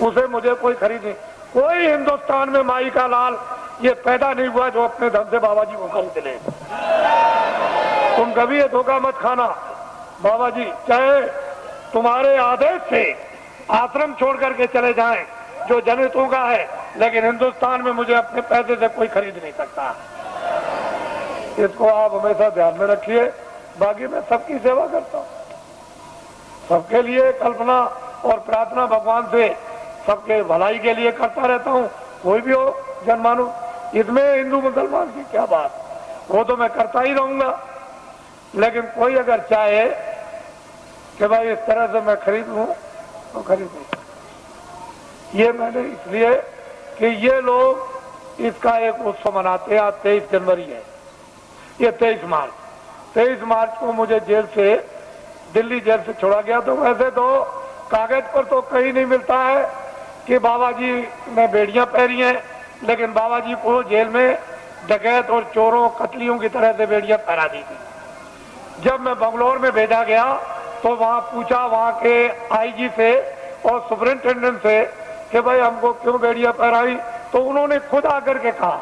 उसे मुझे कोई खरीद नहीं। कोई हिंदुस्तान में माई का लाल ये पैदा नहीं हुआ जो अपने धन से बाबा जी को खरीद ले। तुम कभी ये धोखा मत खाना। बाबा जी चाहे तुम्हारे आदेश से आश्रम छोड़ करके चले जाएं जो जनहितों का है, लेकिन हिंदुस्तान में मुझे अपने पैसे से कोई खरीद नहीं सकता। इसको आप हमेशा ध्यान में रखिए। बाकी मैं सबकी सेवा करता हूँ, सबके लिए कल्पना और प्रार्थना भगवान से सबके भलाई के लिए करता रहता हूँ। कोई भी हो जनमानुष, इसमें हिंदू मुसलमान की क्या बात, वो तो मैं करता ही रहूंगा। लेकिन कोई अगर चाहे कि भाई इस तरह से मैं खरीद लूं तो खरीद नहीं। ये मैंने इसलिए कि ये लोग इसका एक उत्सव मनाते हैं। आज 23 जनवरी है, ये 23 मार्च को मुझे जेल से, दिल्ली जेल से छोड़ा गया। तो वैसे तो कागज पर तो कहीं नहीं मिलता है कि बाबा जी ने बेड़ियां पहनी हैं, लेकिन बाबा जी को जेल में डकैत और चोरों कतलियों की तरह से बेड़ियां पहना दी थी। जब मैं बंगलौर में भेजा गया तो वहां पूछा वहां के आईजी से और सुपरिंटेंडेंट से कि भाई हमको क्यों बेड़ियां पहनाई, तो उन्होंने खुद आकर के कहा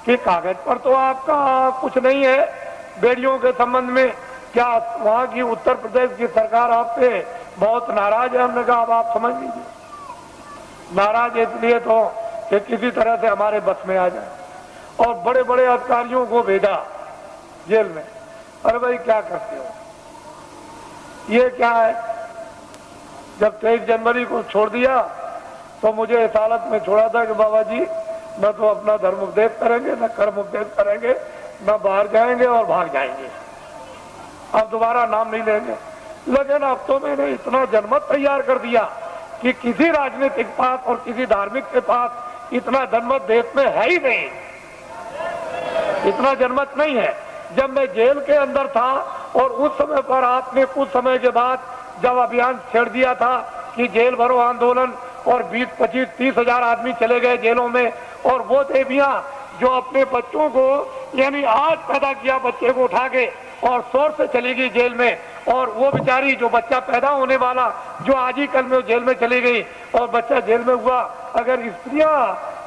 कि कागज पर तो आपका कुछ नहीं है बेड़ियों के संबंध में, क्या वहां की उत्तर प्रदेश की सरकार आपसे बहुत नाराज है। हमने कहा अब आप समझ लीजिए, नाराज इसलिए तो कि किसी तरह से हमारे बस में आ जाए। और बड़े बड़े अधिकारियों को भेजा जेल में। अरे भाई क्या करते हो, ये क्या है। जब 23 जनवरी को छोड़ दिया तो मुझे इस हालत में छोड़ा था कि बाबा जी न तो अपना धर्म उपदेश करेंगे, न कर्म उपदेश करेंगे, न बाहर जाएंगे और भाग जाएंगे, अब दोबारा नाम नहीं लेंगे। लेकिन अब तो मैंने इतना जनमत तैयार कर दिया कि किसी राजनीतिक पास और किसी धार्मिक के पास इतना जनमत देश में है ही नहीं, इतना जनमत नहीं है। जब मैं जेल के अंदर था और उस समय पर आपने कुछ समय के बाद जब अभियान छेड़ दिया था कि जेल भरो आंदोलन, और 20, 25, 30 हजार आदमी चले गए जेलों में, और वो देवियां जो अपने बच्चों को, यानी आज पैदा किया बच्चे को उठा के और शोर से चली गई जेल में, और वो बेचारी जो बच्चा पैदा होने वाला जो आज ही कल में जेल में चली गई और बच्चा जेल में हुआ। अगर स्त्रियां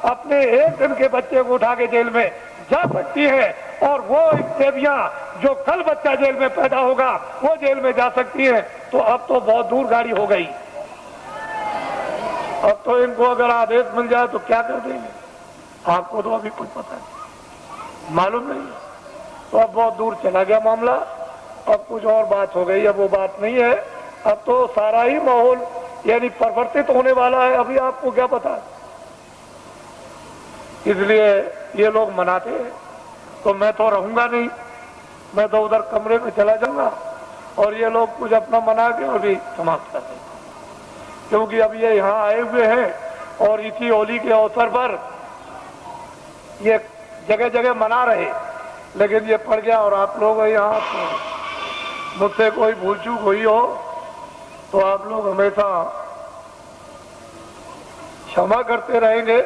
अपने एक दिन के बच्चे को उठा के जेल में जा सकती है और वो देवियां जो कल बच्चा जेल में पैदा होगा वो जेल में जा सकती है, तो अब तो बहुत दूर गाड़ी हो गई। अब तो इनको अगर आदेश मिल जाए तो क्या कर देंगे, आपको तो अभी कुछ पता नहीं, मालूम नहीं। तो अब बहुत दूर चला गया मामला, अब कुछ और बात हो गई। अब वो बात नहीं है, अब तो सारा ही माहौल यानी परिवर्तित होने वाला है, अभी आपको क्या पता। इसलिए ये लोग मनाते हैं तो मैं तो रहूंगा नहीं, मैं तो उधर कमरे में चला जाऊंगा और ये लोग कुछ अपना मना के और भी समाप्त कर देंगे। क्योंकि अब ये यहाँ आए हुए हैं और इसी होली के अवसर पर ये जगह जगह मना रहे, लेकिन ये पड़ गया और आप लोग यहाँ तो मुझसे कोई भूल चूक हुई हो तो आप लोग हमेशा क्षमा करते रहेंगे।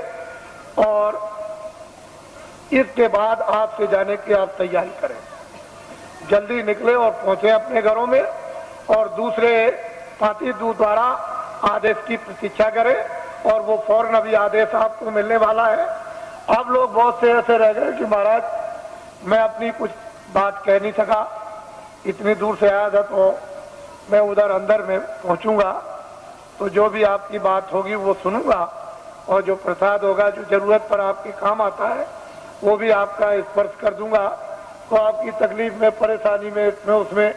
और इसके बाद आपसे जाने की आप तैयारी करें, जल्दी निकले और पहुंचे अपने घरों में, और दूसरे पार्टी द्वारा आदेश की प्रतीक्षा करें और वो फौरन अभी आदेश आपको मिलने वाला है। आप लोग बहुत से ऐसे रह गए कि महाराज मैं अपनी कुछ बात कह नहीं सका, इतनी दूर से आया था तो मैं उधर अंदर में पहुंचूंगा तो जो भी आपकी बात होगी वो सुनूंगा, और जो प्रसाद होगा जो जरूरत पर आपके काम आता है वो भी आपका स्पर्श कर दूंगा। तो आपकी तकलीफ में, परेशानी में, इसमें उसमें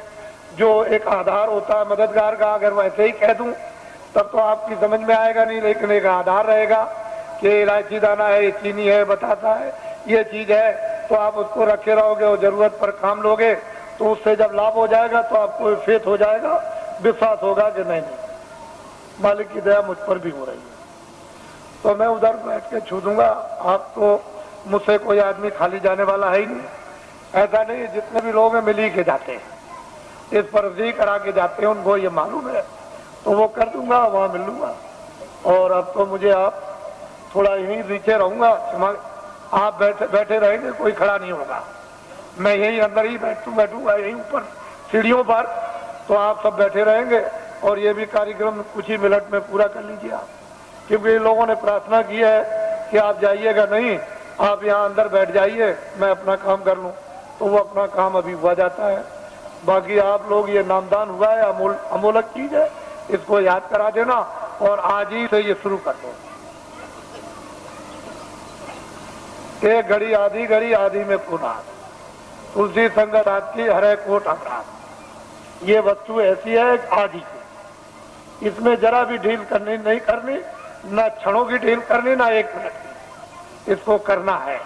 जो एक आधार होता है मददगार का, अगर वैसे ही कह दूं तब तो आपकी समझ में आएगा नहीं, लेकिन एक आधार रहेगा कि इलायची दाना है, ये चीनी है, बताता है ये चीज है, तो आप उसको रखे रहोगे और जरूरत पर काम लोगे तो उससे जब लाभ हो जाएगा तो आपको फेथ हो जाएगा, विश्वास होगा कि नहीं मालिक की दया मुझ पर भी हो रही है। तो मैं उधर बैठ के छू दूंगा, आपको मुझसे कोई आदमी खाली जाने वाला है ही नहीं। ऐसा नहीं, जितने भी लोग हैं मिली के जाते हैं, इस पर अर्जी करा के जाते हैं, उनको ये मालूम है तो वो कर दूंगा, वहां मिल लूंगा। और अब तो मुझे आप थोड़ा यहीं नीचे रहूंगा, आप बैठे रहेंगे, कोई खड़ा नहीं होगा, मैं यहीं अंदर ही बैठूंगा यहीं ऊपर सीढ़ियों पर, तो आप सब बैठे रहेंगे और ये भी कार्यक्रम कुछ ही मिनट में पूरा कर लीजिए आप। क्योंकि लोगों ने प्रार्थना की है कि आप जाइएगा नहीं, आप यहाँ अंदर बैठ जाइए, मैं अपना काम कर लूँ, तो वो अपना काम अभी हुआ जाता है। बाकी आप लोग, ये नामदान हुआ है, अमूलक चीज है, इसको याद करा देना और आज ही से ये शुरू कर दो। एक घड़ी आधी में पुनः तुलसी संगत आपकी हरे कोट अपराध। ये वस्तु ऐसी है आदि की, इसमें जरा भी ढील करनी नहीं करनी, ना क्षणों की ढील करनी, ना एक मिनट की, इसको करना है।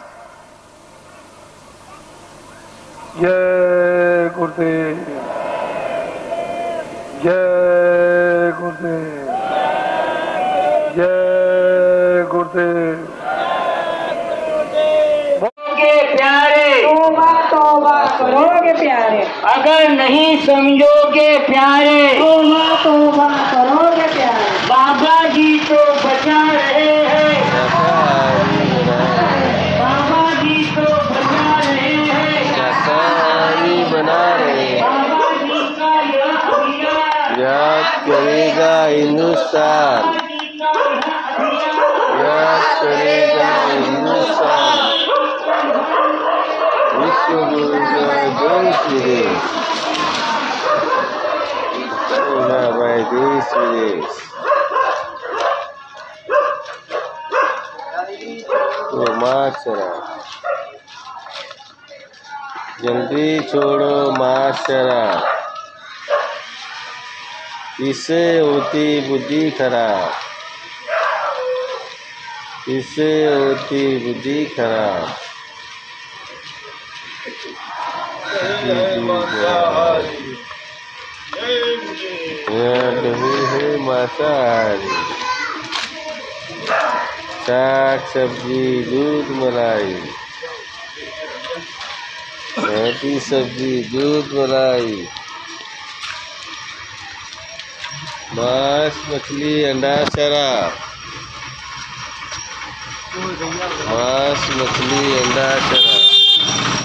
जय गुरुदेव, जय गुरुदेव, जय गुरुदेव। प्यारे, तौबा तौबा करोगे प्यारे, अगर नहीं समझोगे प्यारे, तौबा तौबा करोगे प्यारे। बाबा जी तो बचा रहे हैं, बाबा जी तो बचा रहे हैं, बना रहे, बाबा जी का यह अभियान याद करेगा हिंदुस्तान, याद करेगा हिंदुस्तान। विश्व गुरु देश विदेश, भाई देश विदेश, तो मार्चरा, जल्दी छोड़ो मार्चरा, इससे होती बुद्धि खराब, इससे होती बुद्धि खराब। है मांसाहारी, साग सब्जी दूध मलाई, रोटी सब्जी दूध मलाई, मांस मछली अंडा शराब, मांस मछली अंडा शराब।